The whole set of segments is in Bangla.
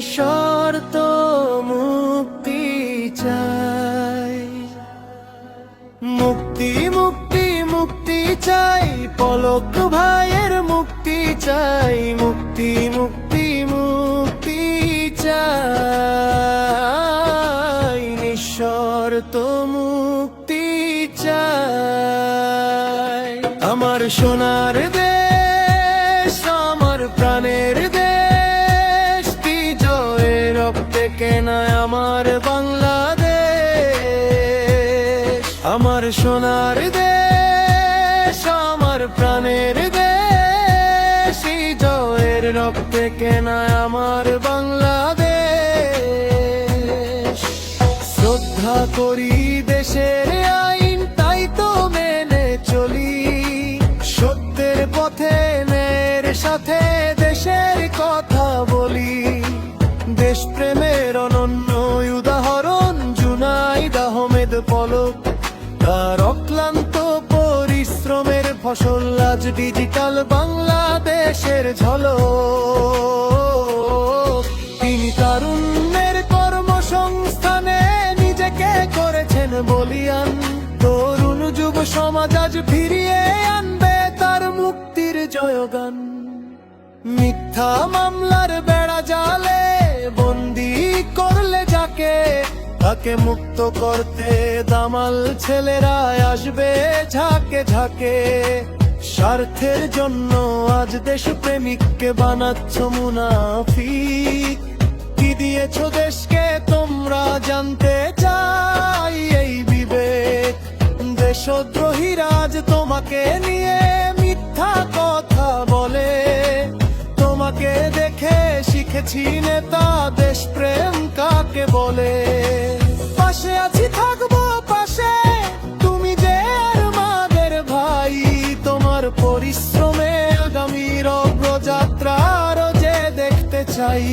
নিঃশর্ত মুক্তি চাই। মুক্তি মুক্তি মুক্তি চাই, পলক ভাইয়ের মুক্তি চাই। মুক্তি মুক্তি মুক্তি চাই, নিঃশর্ত মুক্তি চাই। আমার সোনার দেশ, আমার প্রাণের দেশ, বিজয়ের রক্তে কেনা আমার বাংলাদেশ। আমার সোনার দেশ, আমার প্রাণের দেশ, বিজয়ের রক্তে কেনা আমার বাংলাদেশ। শ্রদ্ধা করি দেশের আইন, তাই তো মেনে চলি। সত্যের পথে ন্যায়ের সাথে দেশের কথা বলি। দেশপ্রেমের অনন্য উদাহরণ জুনাইদ আহমেদ পলক। তার অক্লান্ত পরিশ্রমের ফসল আজ ডিজিটাল বাংলাদেশের ঝলক। তিনি তারুণ্যের কর্মসংস্থানে নিজেকে করেছেন বলিয়ান। তরুণ যুব সমাজ আজ ফিরিয়ে আনবে তার মুক্তির জয়গান। মিথ্যা মামলার বেড়া জালে বন্দি করলে যাকে, তাকে মুক্ত করতে দামাল ছেলেরা আসবে ঝাঁকে ঝাঁকে। স্বার্থের জন্য আজ দেশপ্রেমিককে বানাচ্ছ মুনাফিক। কি দিয়েছ দেশকে তোমরা জানতে চাই এই বিবেক। দেশদ্রোহীরা আজ তোমাকে নিয়ে মিথ্যা কথা বলে। তোমাকে দেখে শিখেছি নেতা দেশপ্রেম কাকে বলে। পাশে আছি থাকবো পাশে, তুমি যে আমাদের ভাই। তোমার পরিশ্রমে আগামীর অগ্রযাত্রা আরো যে দেখতে চাই।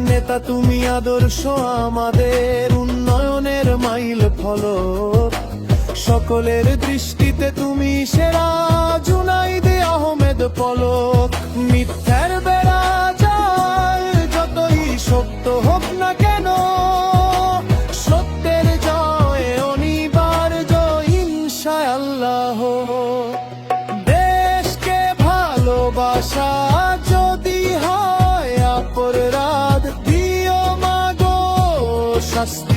নেতা তুমি আদর্শ আমাদের উন্নয়নের মাইল ফলক। সকলের দৃষ্টিতে তুমি সেরা জুনাইদ আহমেদ পলক। মিথ্যার বেড়া জাল যতই শক্ত হোক না কেন, সত্যের জয় অনিবার্য ইনশাআল্লাহ। দেশকে ভালোবাসা যদি হয় অপরাধ, দিও মাগো শাস্তি।